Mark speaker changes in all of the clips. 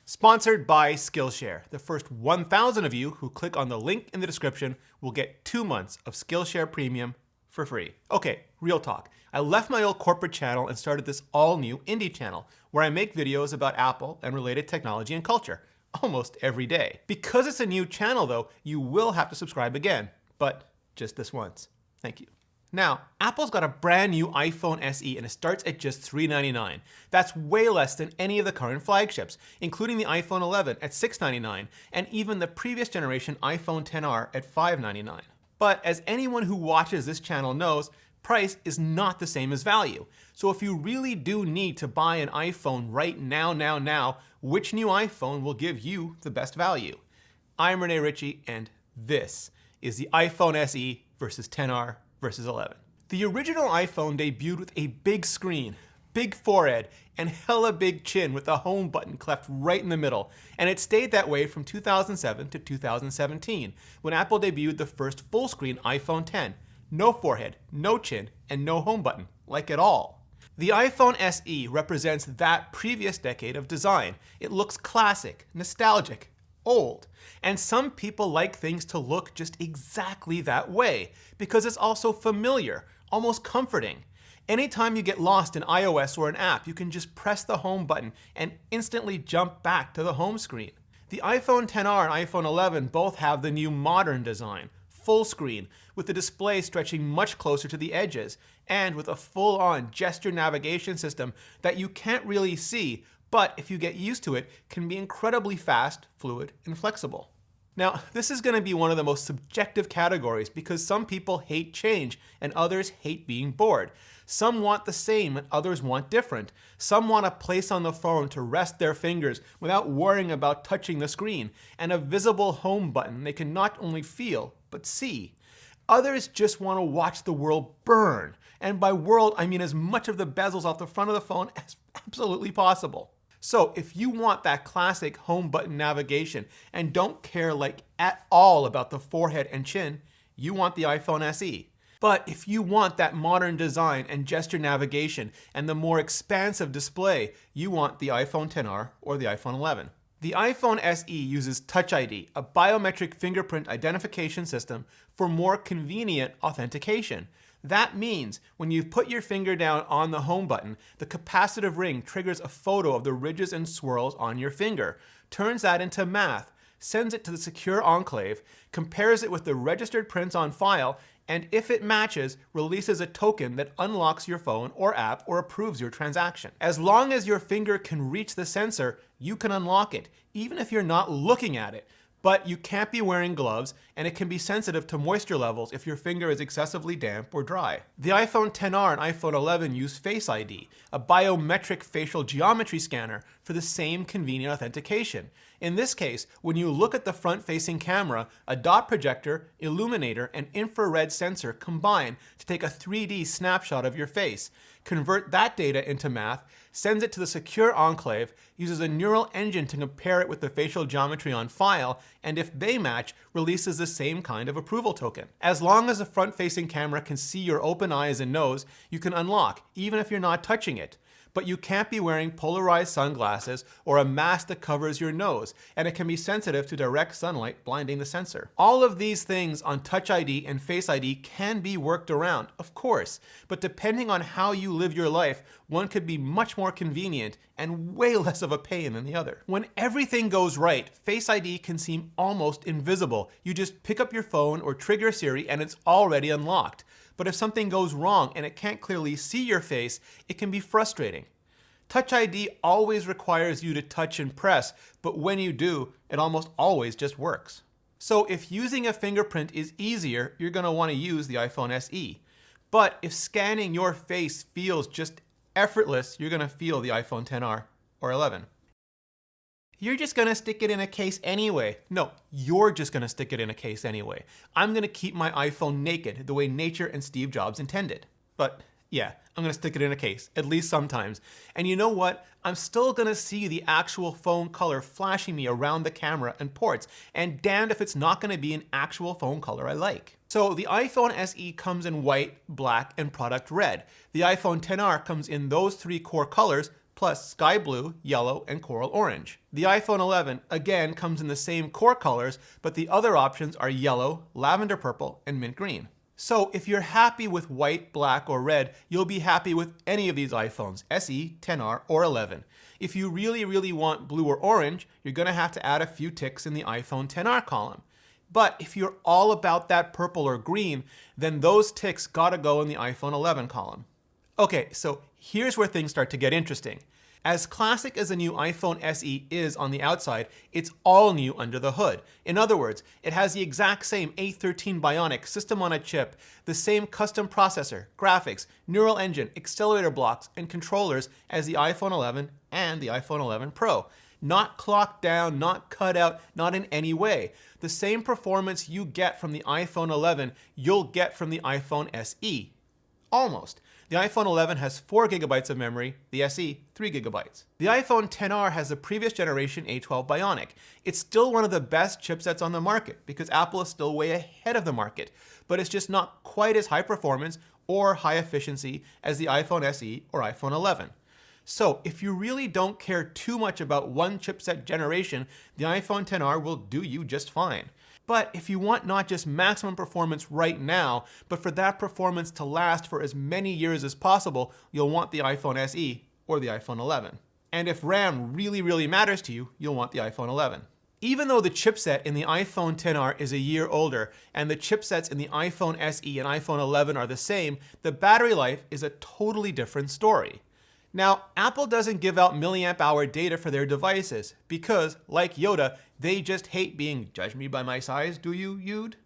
Speaker 1: Sponsored by Skillshare. The first 1,000 of you who click on the link in the description will get 2 months of Skillshare Premium for free. Okay, real talk. I left my old corporate channel and started this all-new indie channel where I make videos about Apple and related technology and culture almost every day. Because it's a new channel though, you will have to subscribe again, but just this once. Thank you. Now, Apple's got a brand new iPhone SE and it starts at just $399. That's way less than any of the current flagships, including the iPhone 11 at $699 and even the previous generation iPhone XR at $599. But as anyone who watches this channel knows, price is not the same as value. So if you really do need to buy an iPhone right now, which new iPhone will give you the best value? I'm Rene Ritchie and this is the iPhone SE versus XR versus 11. The original iPhone debuted with a big screen, big forehead, and hella big chin with a home button cleft right in the middle, and it stayed that way from 2007 to 2017, when Apple debuted the first full-screen iPhone X. No forehead, no chin, and no home button, like at all. The iPhone SE represents that previous decade of design. It looks classic, nostalgic, old. And some people like things to look just exactly that way, because it's also familiar, almost comforting. Anytime you get lost in iOS or an app, you can just press the home button and instantly jump back to the home screen. The iPhone XR and iPhone 11 both have the new modern design, full screen, with the display stretching much closer to the edges, and with a full-on gesture navigation system that you can't really see, but if you get used to it, can be incredibly fast, fluid, and flexible. Now, this is going to be one of the most subjective categories because some people hate change and others hate being bored. Some want the same and others want different. Some want a place on the phone to rest their fingers without worrying about touching the screen, and a visible home button they can not only feel, but see. Others just want to watch the world burn. And by world, I mean as much of the bezels off the front of the phone as absolutely possible. So if you want that classic home button navigation and don't care like at all about the forehead and chin, you want the iPhone SE. But if you want that modern design and gesture navigation and the more expansive display, you want the iPhone XR or the iPhone 11. The iPhone SE uses Touch ID, a biometric fingerprint identification system for more convenient authentication. That means when you put your finger down on the home button, the capacitive ring triggers a photo of the ridges and swirls on your finger, turns that into math, sends it to the secure enclave, compares it with the registered prints on file, and if it matches, releases a token that unlocks your phone or app or approves your transaction. As long as your finger can reach the sensor, you can unlock it, even if you're not looking at it. But you can't be wearing gloves, and it can be sensitive to moisture levels if your finger is excessively damp or dry. The iPhone XR and iPhone 11 use Face ID, a biometric facial geometry scanner, for the same convenient authentication. In this case, when you look at the front-facing camera, a dot projector, illuminator, and infrared sensor combine to take a 3D snapshot of your face, convert that data into math, sends it to the secure enclave, uses a neural engine to compare it with the facial geometry on file, and if they match, releases the same kind of approval token. As long as the front-facing camera can see your open eyes and nose, you can unlock, even if you're not touching it. But you can't be wearing polarized sunglasses or a mask that covers your nose, and it can be sensitive to direct sunlight, blinding the sensor. All of these things on Touch ID and Face ID can be worked around, of course, but depending on how you live your life, one could be much more convenient and way less of a pain than the other. When everything goes right, Face ID can seem almost invisible. You just pick up your phone or trigger Siri and it's already unlocked. But if something goes wrong and it can't clearly see your face, it can be frustrating. Touch ID always requires you to touch and press, but when you do, it almost always just works. So if using a fingerprint is easier, you're going to want to use the iPhone SE. But if scanning your face feels just effortless, you're going to feel the iPhone XR or 11. You're just going to stick it in a case anyway. No, you're just going to stick it in a case anyway. I'm going to keep my iPhone naked the way nature and Steve Jobs intended. But yeah, I'm going to stick it in a case, at least sometimes. And you know what? I'm still going to see the actual phone color flashing me around the camera and ports, and damned if it's not going to be an actual phone color I like. So the iPhone SE comes in white, black, and product red. The iPhone XR comes in those three core colors, plus sky blue, yellow, and coral orange. The iPhone 11 again comes in the same core colors, but the other options are yellow, lavender purple, and mint green. So if you're happy with white, black, or red, you'll be happy with any of these iPhones, SE, XR, or 11. If you really want blue or orange, you're going to have to add a few ticks in the iPhone XR column. But if you're all about that purple or green, then those ticks gotta go in the iPhone 11 column. Okay, so here's where things start to get interesting. As classic as the new iPhone SE is on the outside, it's all new under the hood. In other words, it has the exact same A13 Bionic system on a chip, the same custom processor, graphics, neural engine, accelerator blocks, and controllers as the iPhone 11 and the iPhone 11 Pro. Not clocked down, not cut out, not in any way. The same performance you get from the iPhone 11, you'll get from the iPhone SE. Almost. The iPhone 11 has 4 GB of memory, the SE 3 GB. The iPhone XR has the previous generation A12 Bionic. It's still one of the best chipsets on the market because Apple is still way ahead of the market, but it's just not quite as high performance or high efficiency as the iPhone SE or iPhone 11. So if you really don't care too much about one chipset generation, the iPhone XR will do you just fine. But if you want not just maximum performance right now, but for that performance to last for as many years as possible, you'll want the iPhone SE or the iPhone 11. And if RAM really matters to you, you'll want the iPhone 11. Even though the chipset in the iPhone XR is a year older and the chipsets in the iPhone SE and iPhone 11 are the same, the battery life is a totally different story. Now, Apple doesn't give out milliamp hour data for their devices because, like Yoda, they just hate being "judge me by my size, do you, Yude?"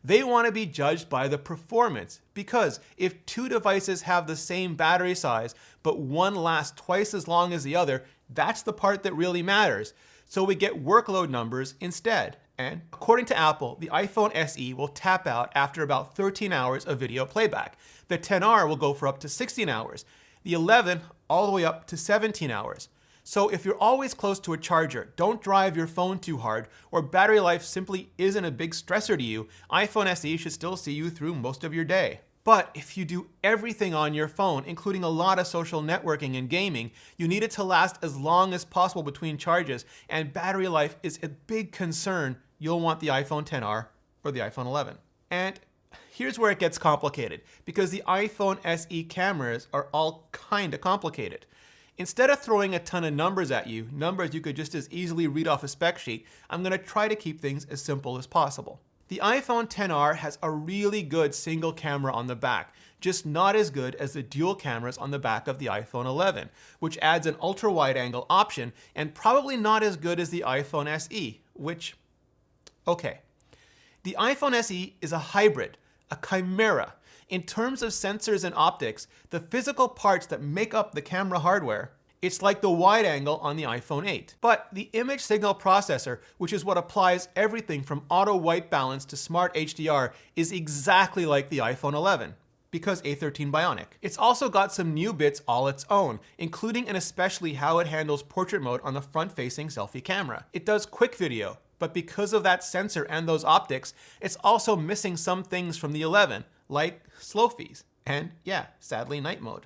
Speaker 1: They want to be judged by the performance because if two devices have the same battery size but one lasts twice as long as the other, that's the part that really matters. So we get workload numbers instead. And according to Apple, the iPhone SE will tap out after about 13 hours of video playback. The XR will go for up to 16 hours. The 11 all the way up to 17 hours. So if you're always close to a charger, don't drive your phone too hard, or battery life simply isn't a big stressor to you, iPhone SE should still see you through most of your day. But if you do everything on your phone, including a lot of social networking and gaming, you need it to last as long as possible between charges, and battery life is a big concern, you'll want the iPhone XR or the iPhone 11. And here's where it gets complicated, because the iPhone SE cameras are all kinda complicated. Instead of throwing a ton of numbers at you, numbers you could just as easily read off a spec sheet, I'm gonna try to keep things as simple as possible. The iPhone XR has a really good single camera on the back, just not as good as the dual cameras on the back of the iPhone 11, which adds an ultra-wide angle option, and probably not as good as the iPhone SE, which, okay. The iPhone SE is a hybrid, a chimera. In terms of sensors and optics, the physical parts that make up the camera hardware, it's like the wide angle on the iPhone 8. But the image signal processor, which is what applies everything from auto white balance to smart HDR, is exactly like the iPhone 11, because A13 Bionic. It's also got some new bits all its own, including and especially how it handles portrait mode on the front-facing selfie camera. It does quick video, but because of that sensor and those optics, it's also missing some things from the 11, like slow fees, and yeah, sadly night mode.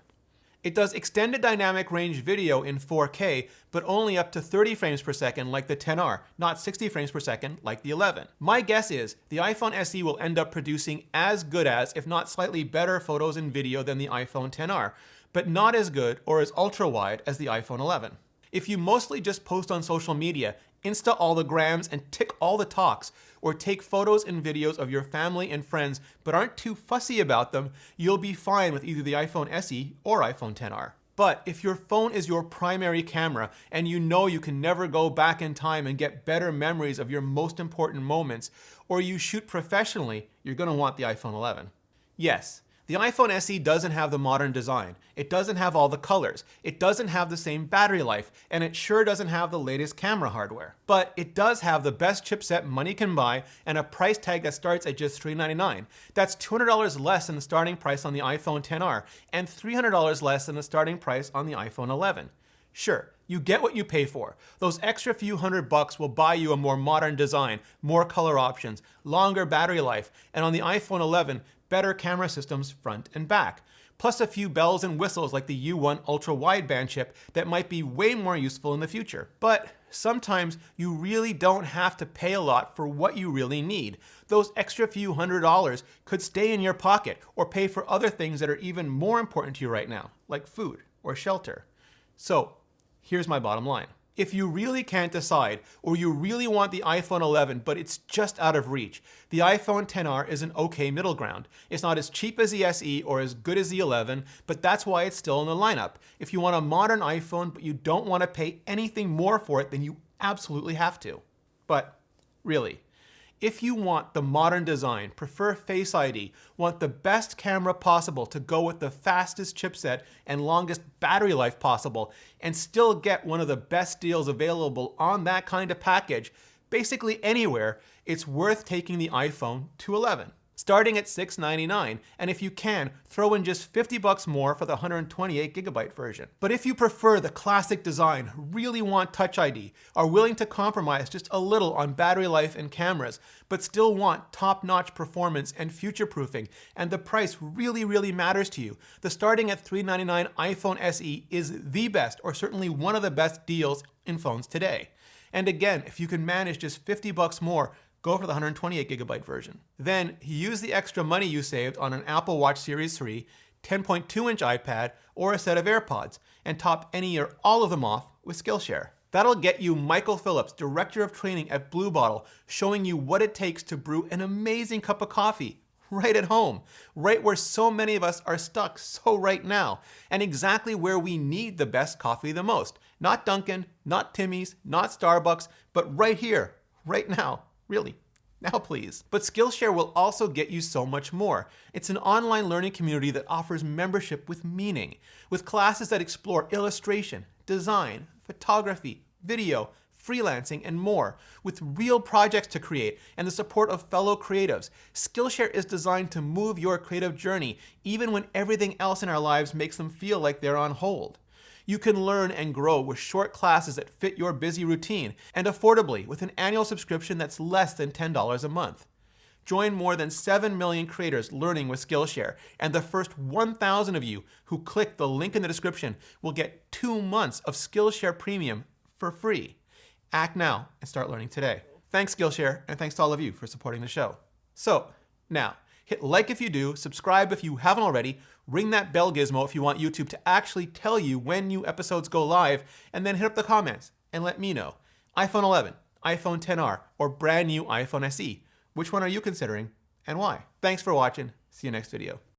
Speaker 1: It does extended dynamic range video in 4K, but only up to 30 frames per second like the XR, not 60 frames per second like the 11. My guess is the iPhone SE will end up producing as good as, if not slightly better photos and video than the iPhone XR, but not as good or as ultra wide as the iPhone 11. If you mostly just post on social media, Insta all the grams and tick all the talks, or take photos and videos of your family and friends but aren't too fussy about them, you'll be fine with either the iPhone SE or iPhone XR. But if your phone is your primary camera and you know you can never go back in time and get better memories of your most important moments, or you shoot professionally, you're going to want the iPhone 11. Yes, the iPhone SE doesn't have the modern design. It doesn't have all the colors. It doesn't have the same battery life, and it sure doesn't have the latest camera hardware. But it does have the best chipset money can buy and a price tag that starts at just $399. That's $200 less than the starting price on the iPhone XR, and $300 less than the starting price on the iPhone 11. Sure, you get what you pay for. Those extra few $100 will buy you a more modern design, more color options, longer battery life, and on the iPhone 11, better camera systems front and back. plus a few bells and whistles like the U1 ultra-wideband chip that might be way more useful in the future. But sometimes you really don't have to pay a lot for what you really need. Those extra few $100s could stay in your pocket or pay for other things that are even more important to you right now, like food or shelter. So here's my bottom line. If you really can't decide, or you really want the iPhone 11 but it's just out of reach, the iPhone XR is an okay middle ground. It's not as cheap as the SE or as good as the 11, but that's why it's still in the lineup. If you want a modern iPhone but you don't want to pay anything more for it, then you absolutely have to. But really, if you want the modern design, prefer Face ID, want the best camera possible to go with the fastest chipset and longest battery life possible, and still get one of the best deals available on that kind of package, basically anywhere, it's worth taking the iPhone 11. Starting at $699, and if you can, throw in just $50 more for the 128GB version. But if you prefer the classic design, really want Touch ID, are willing to compromise just a little on battery life and cameras, but still want top-notch performance and future-proofing, and the price really matters to you, the starting at $399 iPhone SE is the best, or certainly one of the best deals in phones today. And again, if you can manage just $50 more, go for the 128GB version. Then use the extra money you saved on an Apple Watch Series 3, 10.2-inch iPad, or a set of AirPods, and top any or all of them off with Skillshare. That'll get you Michael Phillips, Director of Training at Blue Bottle, showing you what it takes to brew an amazing cup of coffee right at home, right where so many of us are stuck so right now, and exactly where we need the best coffee the most. Not Dunkin', not Timmy's, not Starbucks, but right here, right now. Really, now please. But Skillshare will also get you so much more. It's an online learning community that offers membership with meaning, with classes that explore illustration, design, photography, video, freelancing, and more, with real projects to create and the support of fellow creatives. Skillshare is designed to move your creative journey, even when everything else in our lives makes them feel like they're on hold. You can learn and grow with short classes that fit your busy routine, and affordably with an annual subscription that's less than $10 a month. Join more than 7 million creators learning with Skillshare, and the first 1,000 of you who click the link in the description will get 2 months of Skillshare Premium for free. Act now and start learning today. Thanks Skillshare, and thanks to all of you for supporting the show. So, now, hit like if you do, subscribe if you haven't already, ring that bell gizmo if you want YouTube to actually tell you when new episodes go live, and then hit up the comments and let me know. iPhone 11, iPhone XR, or brand new iPhone SE. Which one are you considering and why? Thanks for watching. See you next video.